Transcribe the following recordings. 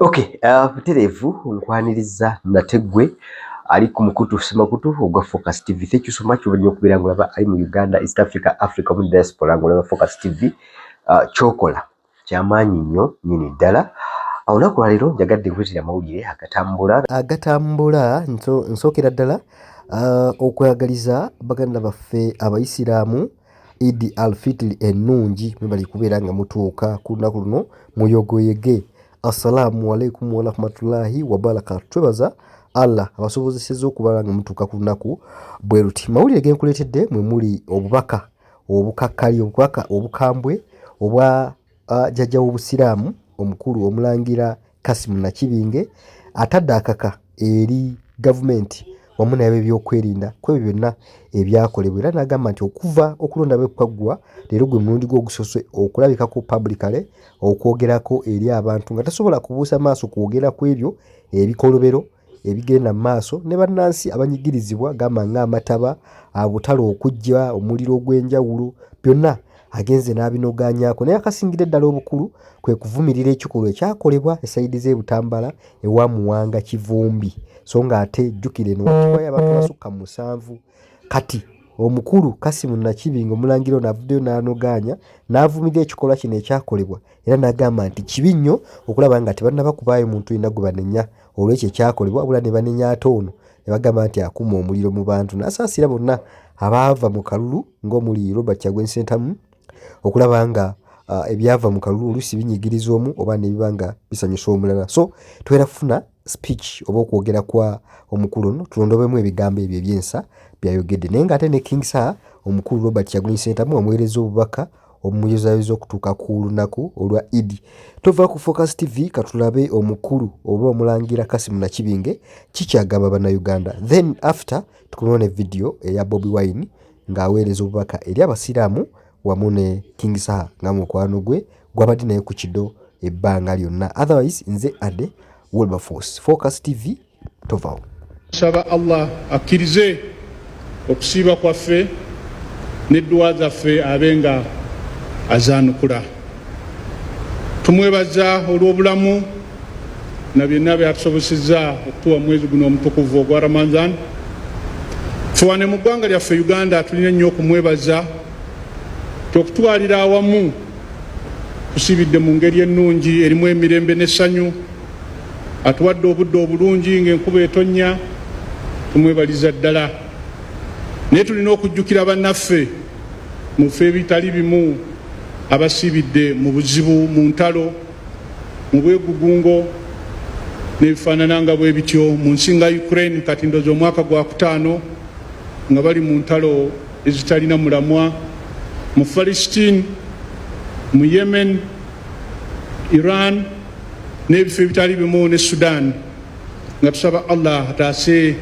Okay, butereevu nkwaniriza nateggwe ali ku mukutu semakutu ogwa Focus TV. Thank you so much for okubeera ng'olaba ali mu Uganda, East Africa, Africa mu diaspora ng'olaba Focus TV. Kyokola kyamaanyi nnyo nnyini ddala. Olunaku lwa leero njagadde nkuleetera amawulire agatambula nsookera ddala okwagaliza baganda baffe Abayisiraamu Eid al-Fitr ennungi mwe bali kubeera nga mutuuka ku lunaku luno muyogoyege. Assalamu alaikum wa rahmatullahi wa barakatuh. Twebaza Allah abasobozesezza okubala nga mutuuka ku lunaku bwe luti. Mawulire ge nkuleetedde mwe muli obubaka obukakkali, obubaka obukambwe obwa jjajja w'Obusiraamu omukulu Omulangira Kassim Nakibinge atadde akaka eri gavumenti wamu n'ab'ebyokwerinda ku ebyo byonna ebyakolebwa, era n'agamba nti okuva okulonda bwekwaggwa leero gwe mulundi gwe ogusose okulabikako publicly okwogerako eri abantu nga tasobola kubuusa maaso kwogera ku ebyo ebikolobero ebigenda mu maaso ne bannansi abanyigirizibwa gamba ng'amataba, butale okujja, omuliro ogw'enjawulo, byonna agenze n'abinogaanyaako. Naye akasingira ddala obukulu kwe kuvumirira ekikolwa ekyakolebwa esayidi z'e ewa Muwanga Kivumbi, so ng'ate jjukire eno wakiwayo abantu basukka mu 7. Kati omukulu Kassim Nakibinge Omulangira ono avuddeyo n'anogaanya n'avumirira ekikolwa kino ekyakolebwa, era n'agamba nti kibi nnyo okulaba nga tebannaba kubaayo muntu yenna gwe banenya olw'ekyo ekyakolebwa, wabula ne banenya ate ono ne bagamba nti akuma omuliro mu bantu. N'asaasira bonna abaava mu kalulu ng'omuli Robert Kyagulanyi Ssentamu okulaba nga ebyava mu kalulu oluusi binyigiriza omu oba ne biba nga bisanyusa omulala. So tubeera kufuna speech oba okwogera kwa omukulu ono tulondobemu ebigambo ebyo ebyensa byayogedde. Naye ng'ate ne King Sir omukulu Robert Kyagulanyi Ssentamu amuweereza obubaka omuyozaayoza okutuuka ku lunaku olwa Eid. Tova ku Focus TV katulabe omukulu oba Omulangira Kassim Nakibinge kikyagamba bannayuganda, then after tukunoona video eya Bobi Wine ng'aweereza obubaka eri Abasiraamu wamu ne King Sir nga mukwano gwe gwabadde naye ku kiddo ebbanga lyonna. Otherwise nze Ade Wilberforce, Focus TV, tovaawo. Saba Allah akkirize okusiiba kwaffe n'edduwa zaffe abenga azaanukula. Tumwebaza olw'obulamu na byonna byatusobosezza okutuwa mwezi guno omutukuvu ogwa Ramadan. Tuwane mu ggwanga lyaffe Uganda tulina nnyo okumwebaza okutwalira awamu tusibidde mu ngeri ennungi erimu emirembe n'essanyu, atuwadde obudde obulungi ng'enkuba etonnya, tumwebaliza ddala. Naye tulina okujjukira bannaffe mu ffe ebitali bimu abasibidde mu buzibu, mu ntalo, mu bwegugungo n'ebifaanana nga bwe bityo mu nsi nga Ukraine kati ndoza omwaka gwa 5 nga bali mu ntalo ezitalina mulamwa, mu Palestine, mu Yemen, Iran n'ebifo ebitali bimu ne Sudan, nga tusaba Allah ataase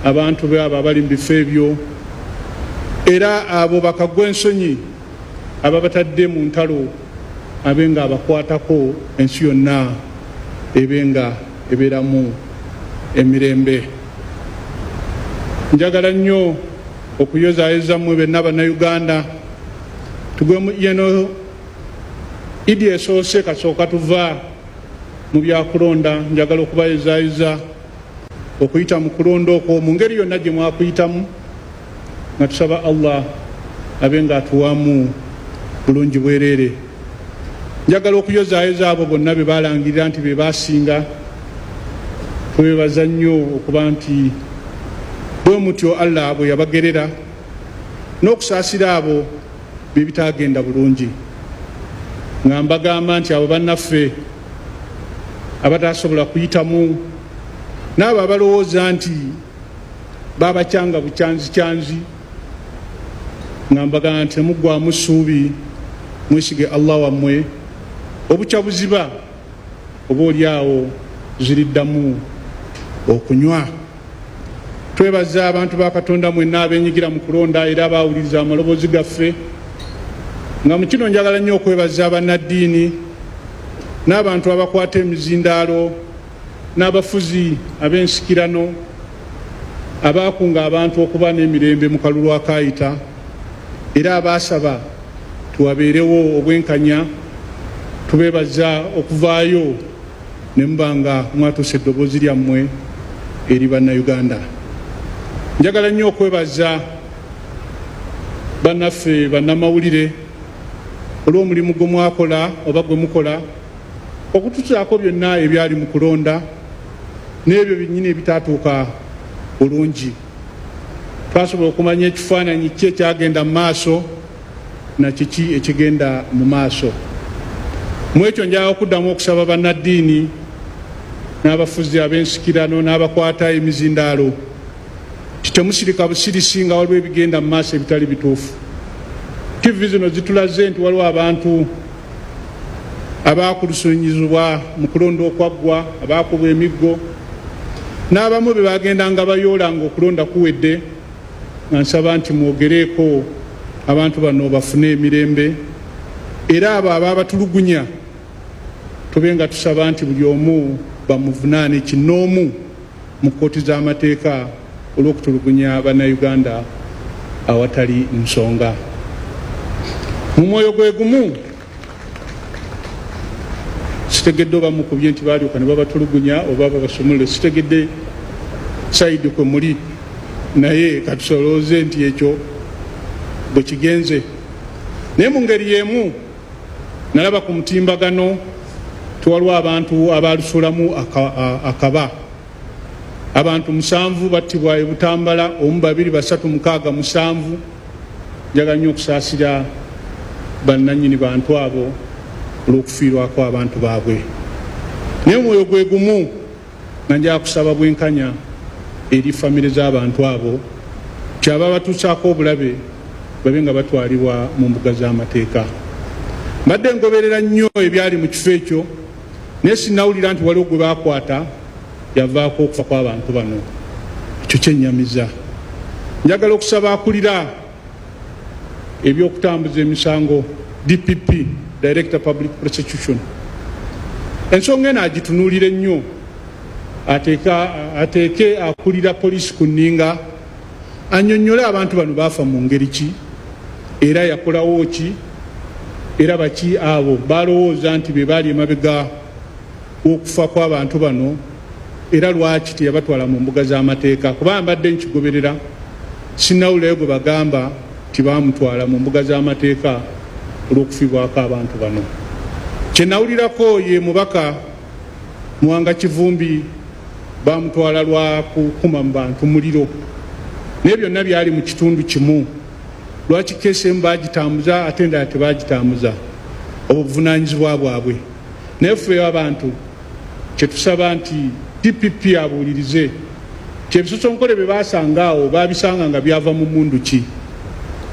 abantu be abo abali mu bifo ebyo, era abo bakaggwa ensonyi ababatadde mu ntalo abenga abakwatako, ensi yonna ebenga ebeeramu emirembe. Njagala nnyo okuyozaayoza mmwe benna bannayuganda tugwe yeno Eid esoose kasooka tuva mu byakulonda. Njagala okubayozaayoza okuyita mu kulonda okwo mu ngeri yonna gye mwakuyitamu, nga tusaba Allah abenga atuwaamu bulungi bwereere. Njagala okuyozaayoza abo bonna be balangirira nti be basinga. Twebaza nnyo okuba nti bwe mutyo Allah bwe yabagerera n'okusaasira abo be bitagenda bulungi. Nga mbagamba nti abo bannaffe abatasobola kuyitamu n'abo abalowooza nti babakyanga bukyanzikyanzi, nga mbagamba nti temuggwaamu ssuubi, mwesige Allah wammwe, obukya buziba oba oliawo ziriddamu okunywa. Twebaza abantu ba Katonda mwenna abenyigira mu kulonda era abawuliriza amaloboozi gaffe. Nga mu kino njagala nnyo okwebaza abannaddiini n'abantu abakwata emizindaalo n'abafuzi ab'ensikirano abaakunga abantu okuba n'emirembe mu kalulu akaayita, era abaasaba tuwabeerewo obwenkanya. Tubeebaza okuvaayo ne mbanga mwatuuse eddoboozi lyammwe eri bannayuganda. Njagala nnyo okwebaza bannaffe bannamawulire olw'omulimu gwe mwakola oba gwe mukola okutusaako byonna ebyali mu kulonda n'ebyo byennyini ebitaatuuka bulungi. Twasobola okumanya ekifaananyi ki ekyagenda mu maaso na kiki ekigenda mu maaso. Mu ekyo njagala okuddamu okusaba bannaddiini n'abafuzi ab'ensikirano n'abakwata emizindaalo temusirika busirisi nga waliwo ebigenda mu maaso ebitali bituufu. TV zino zitulaze nti waliwo abantu abaakulusonyizibwa mu kulonda okwaggwa, abaakubwa emiggo, n'abamu be bagendanga bayoola nga okulonda kuwedde, nga nsaba nti mwogereeko abantu bano bafune emirembe, era abo abaabatulugunya tube nga tusaba nti buli omu bamuvunaane kinnoomu mu kkooti z'amateeka olw'okutulugunya bannayuganda awatali nsonga. Mu mwoyo gwe gumu sitegedde oba mukubye nti baalyoka ne babatulugunya oba babasumulule, sitegedde sayidi kwe muli, naye katusolooze nti ekyo bwe kigenze. Naye mu ngeri y'emu nalaba ku mutimbagano tiwaliwo abantu abaalusulamu akaba. Abantu 7 battibwa e Butambala, 1, 2, 3, 6, 7. Njagala nnyo okusaasira bannannyini bantu abo olw'okufiirwako abantu baabwe. Naye omwoyo gwe gumu nga njagala kusaba bwenkanya eri famire z'abantu abo kyaba batuusaako obulabe babe nga batwalibwa mu mbuga z'amateeka. Mbadde ngoberera nnyo ebyali mu kifo ekyo naye sinnawulira nti waliwo gwe baakwata yavaako okufa kw'abantu bano. Ekyo kyennyamiza. Njagala okusaba akulira ebyokutambuza emisango DPP, Director Public Prosecution, ensonga eno agitunuulire ennyo, ateeke akulira poliisi ku nninga annyonnyole abantu bano baafa mu ngeri ki era yakolawo ki era baki abo balowooza nti be baali emabega okufa kw'abantu bano era lwaki teyabatwala mu mbuga z'amateeka. Kuba mbadde nkigoberera sinnawulirayo gwe bagamba nti baamutwala mu mbuga z'amateeka olw'okufiibwako abantu bano. Kye nawulirako ye mubaka Muwanga Kivumbi baamutwala lwa kukuma mu bantu muliro, naye byonna byali mu kitundu kimu. Lwaki keesi emu baagitambuza ate endala tebaagitambuza? Obwo buvunaanyizibwa bwabwe. Naye ffe abantu kyetusaba nti DPP abuulirize kyebisosonkole bye baasanga awo baabisanga nga byava mu mmundu ki.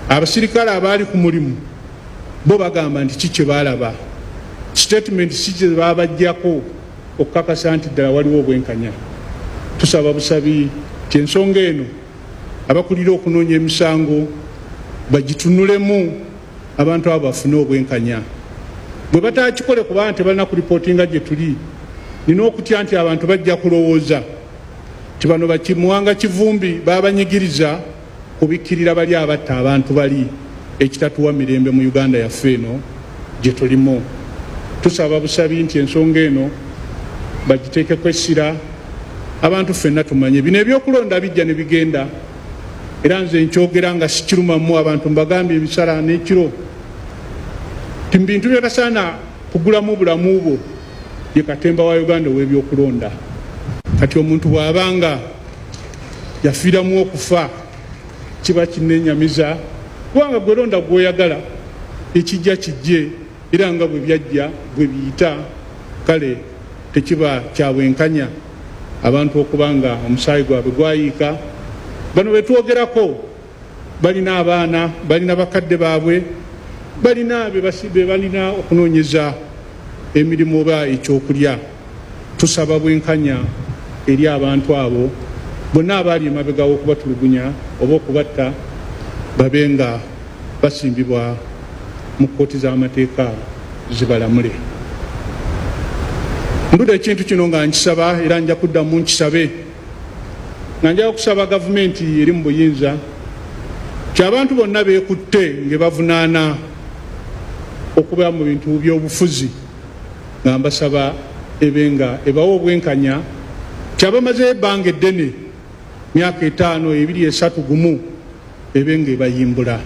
Abasirikale abaali ku mulimu bo bagamba nti ki kye baalaba, statement si kye baabajjako okukakasa nti ddala waliwo obwenkanya. Tusaba busabi ti ensonga eno abakulira okunoonya emisango bagitunulemu, abantu abo bafune obwenkanya. Bwe batakikole kubanga tebalina kuripootinga gye tuli, nina okutya nti abantu bajja kulowooza ti bano Muwanga Kivumbi babanyigiriza kubikkirira bali abatta abantu bali, ekitatuwa mirembe mu Uganda yaffe eno gye tulimu. Tusaba busabi nti ensonga eno bagiteekeko essira, abantu ffenna tumanye bino ebyokulonda bijja ne bigenda, era nze nkyogera nga sikirumamu abantu mbagambye ebisala n'ekiro ti mu bintu byatasaana kugulamu bulamu bwo ye katemba wa Uganda w'ebyokulonda. Kati omuntu bw'abanga yafiiramu okufa kiba kinnenyamiza, kubanga gwe londa gw'oyagala ekijja kijje era nga bwe byajja bwe biyita, kale tekiba kya bwenkanya abantu okubanga omusaayi gwabwe gwayiika. Bano betwogerako balina abaana, balina bakadde baabwe, balina be balina okunoonyeza emirimu oba ekyokulya. Tusaba bwenkanya eri abantu abo bonna abaali emabega w'okubatulugunya oba okubatta babe nga basimbibwa mu kkooti z'amateeka zibalamule. Ndudde ekintu kino nga nkisaba era nja kuddamu nkisabe, nga njala okusaba gavumenti eri mu buyinza ky'abantu bonna beekutte nga bavunaana okuba mu bintu by'obufuzi, nga mbasaba ebenga ebawa obwenkanya kyabamazeyo ebbanga eddene myaka 5 2 3 gumu ebenga ebayimbula.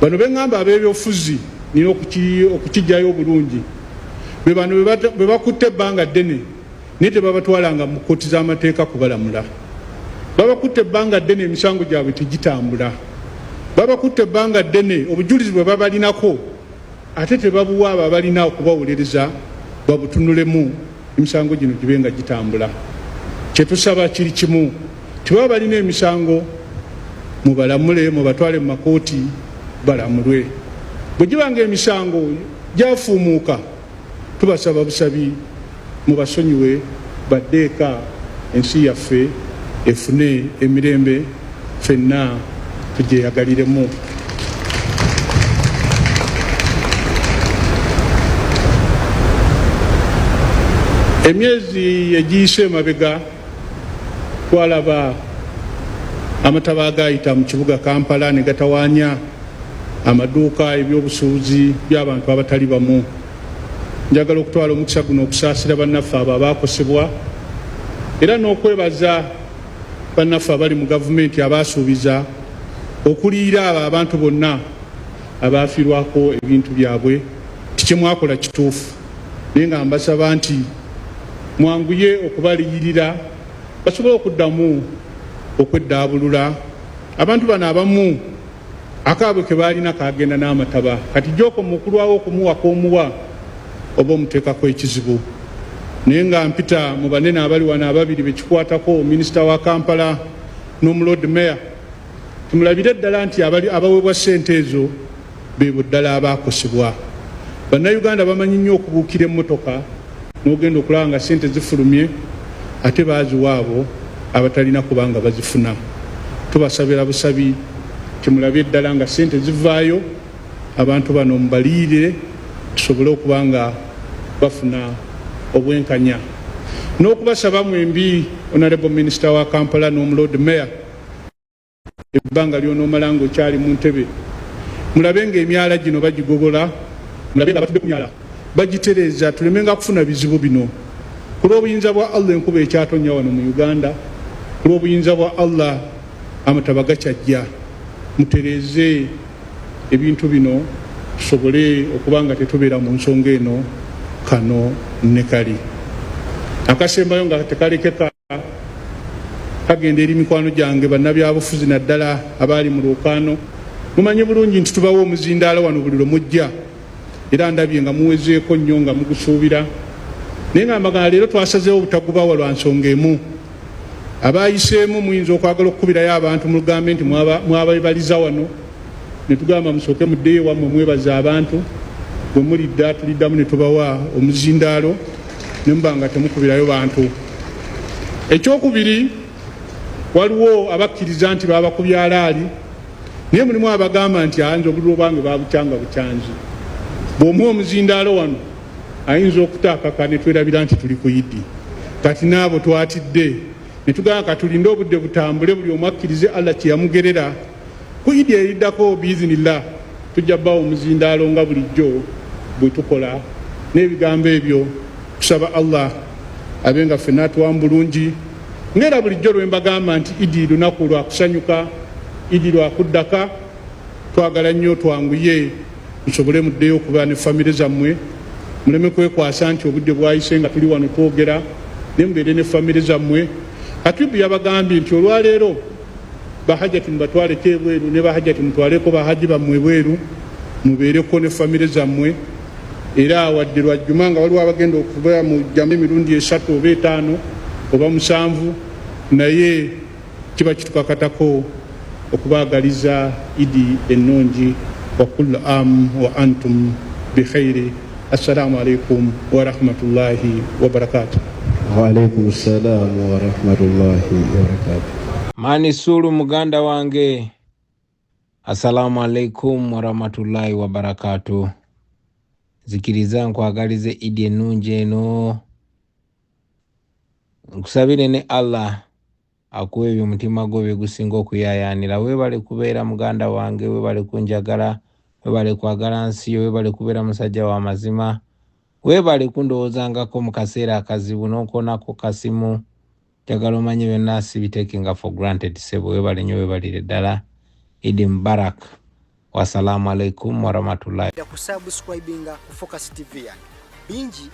Bano beŋŋamba ab'ebyobufuzi nina okukijjayo obulungi be bano be bakutte ebbanga ddene naye tebabatwalanga mu kkooti z'amateeka kubalamula. Babakutte ebbanga ddene emisango gyabwe tegitambula. Babakutte ebbanga ddene obujulizi bwe babalinako ate tebabuwa abo abalina okubawolereza babutunulemu emisango gino gibe nga gitambula. Kyetusaba kiri kimu, tibaba balina emisango mubalamule mubatwale mu makooti balamulwe. Bwe gibanga emisango gyafuumuuka tubasaba busabi mubasonyiwe baddeeka ensi yaffe efune emirembe ffenna tugyeyagaliremu. Emyezi egiyise emabega twalaba amataba agayita mu kibuga Kampala ne gatawaanya amaduuka ebyobusuubuzi by'abantu abatali bamu. Njagala okutwala omukisa guno okusaasira bannaffe abo abaakosebwa era n'okwebaza bannaffe abali mu gavumenti abaasuubiza okuliira abo abantu bonna abaafiirwako ebintu byabwe. Tikimwakola kituufu naye nga mbasaba nti mwanguye okubaliyirira basobole okuddamu okweddaabulula. Abantu bano abamu akaabwe ke baalina kaagenda n'amataba kati gy'oko mukulwawo okumuwako omuwa oba omuteekako ekizibu. Naye nga mpita mu banene abali wano ababiri bekikwatako minisita wa Kampala n'omulord mayor tumulabire ddala nti abaweebwa ssente ezo beebo ddala abaakosebwa. Bannayuganda bamanyi nnyo okubuukira emmotoka n'ogenda okulaba nga ssente zifulumye ate baaziwa abo abatalina kubanga bazifuna. Tubasabira busabi timulabe ddala nga ssente zivaayo abantu bano mubaliire tusobole okuba nga bafuna obwenkanya. N'okubasaba mwembi Honorable Minister wa Kampala n'omulord mayor ebbanga ly'onoomala ng'okyali mu ntebe mulabe ng'emyala gino bagigogola, mulabe nga batudde ku myala bagitereeza tulemenga kufuna bizibu bino. Ku lw'obuyinza bwa Allah enkuba ekyatonya wano mu Uganda, ku lw'obuyinza bwa Allah amataba gakyajja. Mutereeze ebintu bino tusobole okuba nga tetubeera mu nsonga eno kano ne kali. Akasembayo nga tekalekeka kagenda eri mikwano gyange bannabyabufuzi naddala abaali mu lwokaano. Mumanyi bulungi nti tubawo omuzindaalo wano buli lwe mujja era ndabye nga muwezeeko nnyo nga mugusuubira. Naye nga mbagana leero twasazeewo obutagubawa lwa nsonga emu. Abaayiseemu muyinza okwagala okukubirayo abantu mulugambe nti mwababaliza wano ne tugamba musooke muddeyo wammwe mwebaza abantu bwe mulidda tuliddamu ne tubawa omuzindaalo ne muba nga temukubirayo bantu. Ekyokubiri, waliwo abakkiriza nti babakubya alaali naye mulimu abagamba nti ayinza obululu obwange babukyanga bukyanzi. Bw'omuwa omuzindaalo wano ayinza okutaakaka ne twerabira nti tuli ku Idi. Kati n'abo twatidde ne tugamba katulinde obudde butambule buli omu akkirize Allah kye yamugerera. Ku Idi eriddako biizinillah tujja bbawo omuzindaalo nga bulijjo bwe tukola. N'ebigambo ebyo tusaba Allah abe nga ffenna atuwamu bulungi ng'era bulijjo lwe mbagamba nti Idi lunaku lwa kusanyuka, Idi lwa kuddaka. Twagala nnyo twanguye musobole muddeyo okuba ne famire zammwe muleme kwekwasa nti obudde bwayise nga tuli wano twogera naye mubeere ne famire zammwe. Katibu yabagambye nti olwaleero bahajjati mubatwaleko ebweru ne bahajjati mutwaleko bahaji bammwe ebweru mubeereko ne famire zammwe. Era wadde lwajjuma nga waliwo abagenda okuba mu jjama emirundi 3 oba 5 oba 7 naye kiba kitukakatako okubaagaliza Idi ennungi. wa kullu am wa antum bi khairi. Assalamu alaikum wa rahmatullahi wa barakatuh. Wa alaikum assalam wa rahmatullahi wa barakatuh. Mani Sulu muganda wange, assalamu alaikum wa rahmatullahi wa barakatuh. Zikiriza nkwagalize Idi ennungi eno. Nkusabire ne Allah akuwe by'omutima gwo byegusinga okuyayaanira. Weebale kubeera muganda wange, weebale kunjagala, weebale kwagala nsi yo, weebale kubeera musajja wa mazima, webale kundowoozangako mu kaseera akazibu n'okoonako kasimu njagala omanye byonna sibitakinga for granted sebo webale nnyo webalire ddala Idi Mubarak wasalaamu alaikum warahmatullahi kusubscribinga ku Focus TV yange bingi